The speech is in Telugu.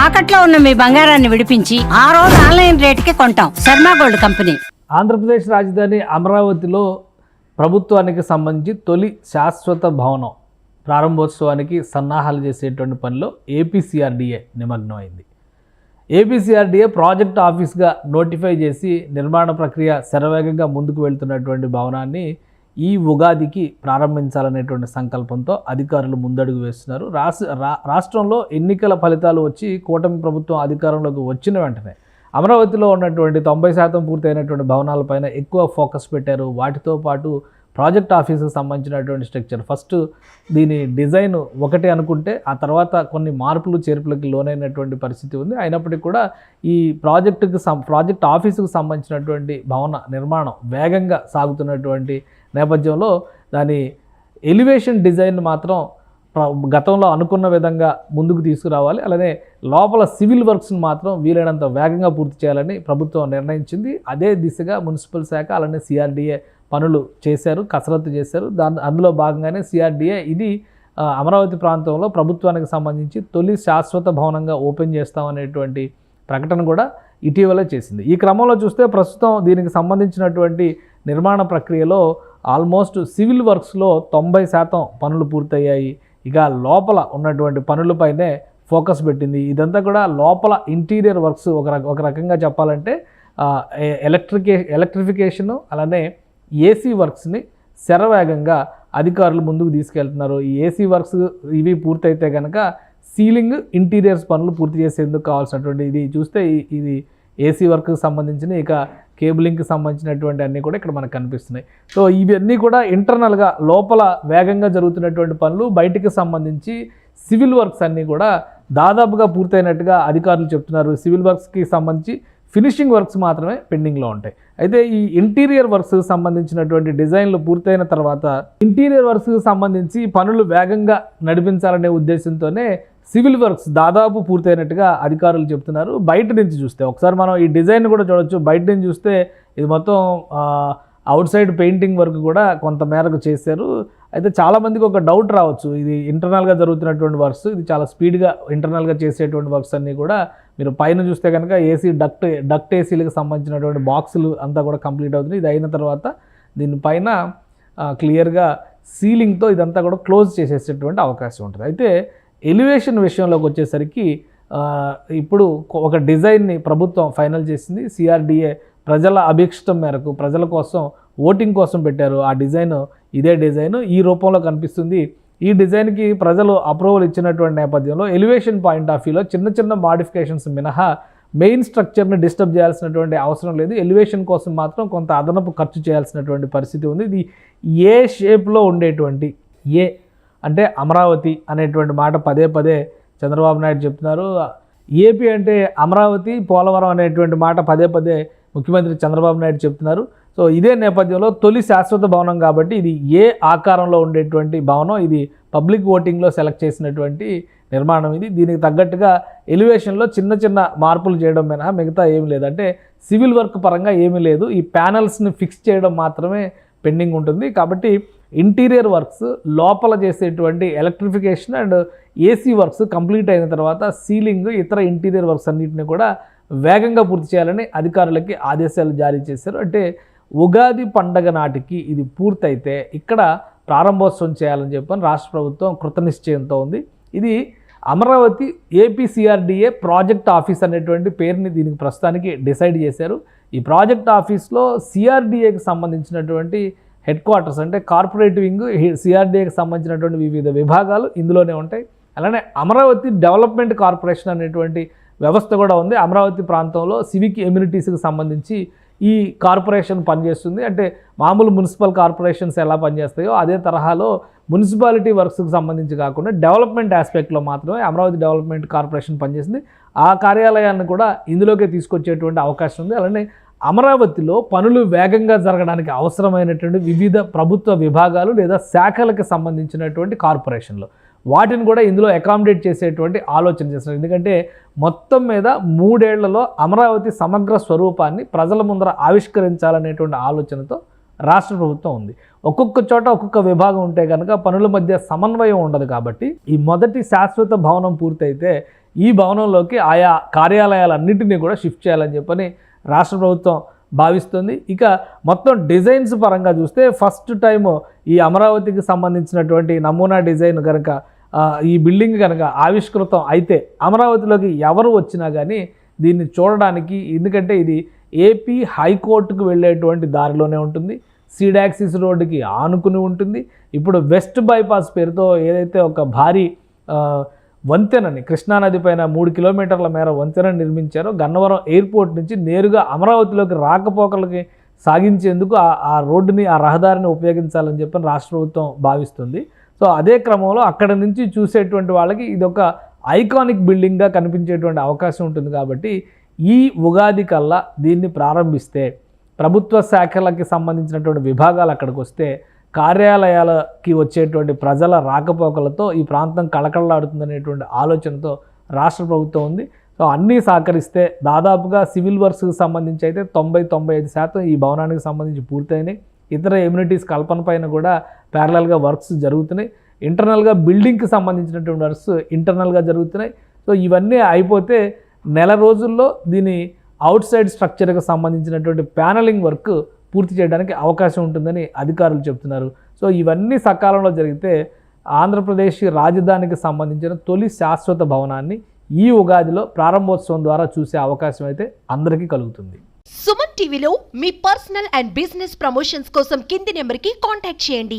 తాకట్లో ఉన్న మీ బంగారాన్ని విడిపించి ఆ రోజు ఆన్లైన్ రేటుకి కొంటాం. Sharma gold company. ఆంధ్రప్రదేశ్ రాజధాని అమరావతిలో ప్రభుత్వానికి సంబంధించి తొలి శాశ్వత భవనం ప్రారంభోత్సవానికి సన్నాహాలు చేసేటువంటి పనిలో ఏపీసీఆర్డీఏ నిమగ్నమైంది. ఏపీసీఆర్డీఏ ప్రాజెక్ట్ ఆఫీస్గా నోటిఫై చేసి నిర్మాణ ప్రక్రియ శరవేగంగా ముందుకు వెళ్తున్నటువంటి భవనాన్ని ఈ ఉగాదికి ప్రారంభించాలనేటువంటి సంకల్పంతో అధికారులు ముందడుగు వేస్తున్నారు. రాష్ట్రంలో ఎన్నికల ఫలితాలు వచ్చి కూటమి ప్రభుత్వం అధికారంలోకి వచ్చిన వెంటనే అమరావతిలో ఉన్నటువంటి 90% పూర్తయినటువంటి భవనాలపైన ఎక్కువ ఫోకస్ పెట్టారు. వాటితో పాటు ప్రాజెక్ట్ ఆఫీసుకు సంబంధించినటువంటి స్ట్రక్చర్ ఫస్ట్ దీని డిజైన్ ఒకటి అనుకుంటే ఆ తర్వాత కొన్ని మార్పులు చేర్పులకి లోనైనటువంటి పరిస్థితి ఉంది. అయినప్పటికీ కూడా ఈ ప్రాజెక్ట్ ఆఫీసుకు సంబంధించినటువంటి భవన నిర్మాణం వేగంగా సాగుతున్నటువంటి నేపథ్యంలో దాని ఎలివేషన్ డిజైన్ మాత్రం గతంలో అనుకున్న విధంగా ముందుకు తీసుకురావాలి. అలానే లోపల సివిల్ వర్క్స్ని మాత్రం వీలైనంత వేగంగా పూర్తి చేయాలని ప్రభుత్వం నిర్ణయించింది. అదే దిశగా మున్సిపల్ శాఖ అలానే సిఆర్డీఏ పనులు చేశారు, కసరత్తు చేశారు. అందులో భాగంగానే సిఆర్డీఏ ఇది అమరావతి ప్రాంతంలో ప్రభుత్వానికి సంబంధించి తొలి శాశ్వత భవనంగా ఓపెన్ చేస్తామనేటువంటి ప్రకటన కూడా ఇటీవలే చేసింది. ఈ క్రమంలో చూస్తే ప్రస్తుతం దీనికి సంబంధించినటువంటి నిర్మాణ ప్రక్రియలో ఆల్మోస్ట్ సివిల్ వర్క్స్లో 90% పనులు పూర్తయ్యాయి. ఇక లోపల ఉన్నటువంటి పనులపైనే ఫోకస్ పెట్టింది. ఇదంతా కూడా లోపల ఇంటీరియర్ వర్క్స్ ఒక రకంగా చెప్పాలంటే ఎలక్ట్రిఫికేషను అలానే ఏసీ వర్క్స్ని శరవేగంగా అధికారులు ముందుకు తీసుకెళ్తున్నారు. ఈ ఏసీ వర్క్స్ ఇవి పూర్తయితే కనుక సీలింగ్ ఇంటీరియర్స్ పనులు పూర్తి చేసేందుకు కావాల్సినటువంటి ఇది చూస్తే ఇది ఏసీ వర్క్కి సంబంధించిన ఇక కేబులింగ్కి సంబంధించినటువంటి అన్నీ కూడా ఇక్కడ మనకు కనిపిస్తున్నాయి. సో ఇవన్నీ కూడా ఇంటర్నల్గా లోపల వేగంగా జరుగుతున్నటువంటి పనులు, బయటికి సంబంధించి సివిల్ వర్క్స్ అన్నీ కూడా దాదాపుగా పూర్తయినట్టుగా అధికారులు చెప్తున్నారు. సివిల్ వర్క్స్కి సంబంధించి ఫినిషింగ్ వర్క్స్ మాత్రమే పెండింగ్లో ఉంటాయి. అయితే ఈ ఇంటీరియర్ వర్క్స్కి సంబంధించినటువంటి డిజైన్లు పూర్తయిన తర్వాత ఇంటీరియర్ వర్క్స్కి సంబంధించి పనులు వేగంగా నడిపించాలనే ఉద్దేశంతోనే సివిల్ వర్క్స్ దాదాపు పూర్తయినట్టుగా అధికారులు చెప్తున్నారు. బయట నుంచి చూస్తే ఒకసారి మనం ఈ డిజైన్ కూడా చూడొచ్చు. బయట నుంచి చూస్తే ఇది మొత్తం అవుట్ సైడ్ పెయింటింగ్ వర్క్ కూడా కొంత మేరకు చేశారు. అయితే చాలామందికి ఒక డౌట్ రావచ్చు, ఇది ఇంటర్నల్గా జరుగుతున్నటువంటి వర్క్స్, ఇది చాలా స్పీడ్గా ఇంటర్నల్గా చేసేటువంటి వర్క్స్ అన్నీ కూడా మీరు పైన చూస్తే కనుక ఏసీ డక్ట్ ఏసీలకు సంబంధించినటువంటి బాక్సులు అంతా కూడా కంప్లీట్ అవుతుంది. ఇది అయిన తర్వాత దీనిపైన క్లియర్గా సీలింగ్తో ఇదంతా కూడా క్లోజ్ చేసేసేటువంటి అవకాశం ఉంటుంది. అయితే ఎలివేషన్ విషయంలోకి వచ్చేసరికి ఇప్పుడు ఒక డిజైన్ని ప్రభుత్వం ఫైనల్ చేసింది. సిఆర్డీఏ ప్రజల అభీష్టం మేరకు ప్రజల కోసం ఓటింగ్ కోసం పెట్టారు. ఆ డిజైన్ ఇదే డిజైన్ ఈ రూపంలో కనిపిస్తుంది. ఈ డిజైన్కి ప్రజలు అప్రూవల్ ఇచ్చినటువంటి నేపథ్యంలో ఎలివేషన్ పాయింట్ ఆఫ్ వ్యూలో చిన్న చిన్న మాడిఫికేషన్స్ మినహా మెయిన్ స్ట్రక్చర్ని డిస్టర్బ్ చేయాల్సినటువంటి అవసరం లేదు. ఎలివేషన్ కోసం మాత్రం కొంత అదనపు ఖర్చు చేయాల్సినటువంటి పరిస్థితి ఉంది. ఇది ఏ షేప్లో ఉండేటువంటి ఏ అంటే అమరావతి అనేటువంటి మాట పదే పదే చంద్రబాబు నాయుడు చెప్తున్నారు. ఏపీ అంటే అమరావతి, పోలవరం అనేటువంటి మాట పదే పదే ముఖ్యమంత్రి చంద్రబాబు నాయుడు చెప్తున్నారు. సో ఇదే నేపథ్యంలో తొలి శాశ్వత భవనం కాబట్టి ఇది ఏ ఆకారంలో ఉండేటువంటి భవనం, ఇది పబ్లిక్ ఓటింగ్లో సెలెక్ట్ చేసినటువంటి నిర్మాణం ఇది. దీనికి తగ్గట్టుగా ఎలివేషన్లో చిన్న చిన్న మార్పులు చేయడం మినహా మిగతా ఏమీ లేదు. అంటే సివిల్ వర్క్ పరంగా ఏమీ లేదు. ఈ ప్యానల్స్ని ఫిక్స్ చేయడం మాత్రమే పెండింగ్ ఉంటుంది. కాబట్టి ఇంటీరియర్ వర్క్స్ లోపల చేసేటువంటి electrification and AC works complete అయిన తర్వాత సీలింగ్ ఇతర ఇంటీరియర్ వర్క్స్ అన్నింటినీ కూడా వేగంగా పూర్తి చేయాలని అధికారులకి ఆదేశాలు జారీ చేశారు. అంటే ఉగాది పండగ నాటికి ఇది పూర్తయితే ఇక్కడ ప్రారంభోత్సవం చేయాలని చెప్పని రాష్ట్ర ప్రభుత్వం కృతనిశ్చయంతో ఉంది. ఇది అమరావతి ఏపీసీఆర్డీఏ ప్రాజెక్ట్ ఆఫీస్ అనేటువంటి పేరుని దీనికి ప్రస్తుతానికి డిసైడ్ చేశారు. ఈ ప్రాజెక్ట్ ఆఫీస్లో సిఆర్డీఏకి సంబంధించినటువంటి హెడ్ క్వార్టర్స్ అంటే కార్పొరేట్ వింగ్, సిఆర్డీఏకి సంబంధించినటువంటి వివిధ విభాగాలు ఇందులోనే ఉంటాయి. అలానే అమరావతి డెవలప్మెంట్ కార్పొరేషన్ అనేటువంటి వ్యవస్థ కూడా ఉంది. అమరావతి ప్రాంతంలో సివిక్ ఎమ్యూనిటీస్కి సంబంధించి ఈ కార్పొరేషన్ పనిచేస్తుంది. అంటే మామూలు మున్సిపల్ కార్పొరేషన్స్ ఎలా పనిచేస్తాయో అదే తరహాలో మున్సిపాలిటీ వర్క్స్కి సంబంధించి కాకుండా డెవలప్మెంట్ ఆస్పెక్ట్లో మాత్రమే అమరావతి డెవలప్మెంట్ కార్పొరేషన్ పనిచేస్తుంది. ఆ కార్యాలయాన్ని కూడా ఇందులోకే తీసుకొచ్చేటువంటి అవకాశం ఉంది. అలానే అమరావతిలో పనులు వేగంగా జరగడానికి అవసరమైనటువంటి వివిధ ప్రభుత్వ విభాగాలు లేదా శాఖలకు సంబంధించినటువంటి కార్పొరేషన్లు వాటిని కూడా ఇందులో అకామిడేట్ చేసేటువంటి ఆలోచన చేస్తున్నారు. ఎందుకంటే మొత్తం మీద 3 ఏళ్లలో అమరావతి సమగ్ర స్వరూపాన్ని ప్రజల ముందర ఆవిష్కరించాలనేటువంటి ఆలోచనతో రాష్ట్ర ప్రభుత్వం ఉంది. ఒక్కొక్క చోట ఒక్కొక్క విభాగం ఉంటే కనుక పనుల మధ్య సమన్వయం ఉండదు. కాబట్టి ఈ మొదటి శాశ్వత భవనం పూర్తయితే ఈ భవనంలోకి ఆయా కార్యాలయాలన్నింటినీ కూడా షిఫ్ట్ చేయాలని చెప్పని రాష్ట్ర ప్రభుత్వం భావిస్తుంది. ఇక మొత్తం డిజైన్స్ పరంగా చూస్తే ఫస్ట్ టైం ఈ అమరావతికి సంబంధించినటువంటి నమూనా డిజైన్ కనుక ఈ బిల్డింగ్ కనుక ఆవిష్కృతం అయితే అమరావతిలోకి ఎవరు వచ్చినా కానీ దీన్ని చూడడానికి, ఎందుకంటే ఇది ఏపీ హైకోర్టుకు వెళ్ళేటువంటి దారిలోనే ఉంటుంది, సీడాక్సిస్ రోడ్డుకి ఆనుకుని ఉంటుంది. ఇప్పుడు వెస్ట్ బైపాస్ పేరుతో ఏదైతే ఒక భారీ వంతెనని కృష్ణానది పైన 3 కిలోమీటర్ల మేర వంతెనని నిర్మించారో గన్నవరం ఎయిర్పోర్ట్ నుంచి నేరుగా అమరావతిలోకి రాకపోకలకి సాగించేందుకు ఆ రోడ్డుని, ఆ రహదారిని ఉపయోగించాలని చెప్పి రాష్ట్ర ప్రభుత్వం భావిస్తుంది. సో అదే క్రమంలో అక్కడ నుంచి చూసేటువంటి వాళ్ళకి ఇది ఒక ఐకానిక్ బిల్డింగ్గా కనిపించేటువంటి అవకాశం ఉంటుంది. కాబట్టి ఈ ఉగాది కల్లా దీన్ని ప్రారంభిస్తే ప్రభుత్వ శాఖలకి సంబంధించినటువంటి విభాగాలు అక్కడికి వస్తే కార్యాలయాలకి వచ్చేటువంటి ప్రజల రాకపోకలతో ఈ ప్రాంతం కళకళలాడుతుందనేటువంటి ఆలోచనతో రాష్ట్ర ప్రభుత్వం ఉంది. సో అన్నీ సహకరిస్తే దాదాపుగా సివిల్ వర్క్స్కి సంబంధించి అయితే 90-95% ఈ భవనానికి సంబంధించి పూర్తయినాయి. ఇతర ఎమ్యూనిటీస్ కల్పన పైన కూడా ప్యారలల్గా వర్క్స్ జరుగుతున్నాయి. ఇంటర్నల్గా బిల్డింగ్కి సంబంధించినటువంటి వర్క్స్ ఇంటర్నల్గా జరుగుతున్నాయి. సో ఇవన్నీ అయిపోతే నెల రోజుల్లో దీని అవుట్ సైడ్ స్ట్రక్చర్కి సంబంధించినటువంటి ప్యానలింగ్ వర్క్ పూర్తి చేయడానికి అవకాశం ఉంటుందని అధికారులు చెప్తున్నారు. సో ఇవన్నీ సకాలంలో జరిగితే ఆంధ్రప్రదేశ్ రాజధానికి సంబంధించిన తొలి శాశ్వత భవనాన్ని ఈ ఉగాదిలో ప్రారంభోత్సవం ద్వారా చూసే అవకాశం అయితే అందరికీ కలుగుతుంది. సుమన్ టీవీలో మీ పర్సనల్ అండ్ బిజినెస్ ప్రమోషన్స్ కోసం కింది నెంబర్కి కాంటాక్ట్ చేయండి.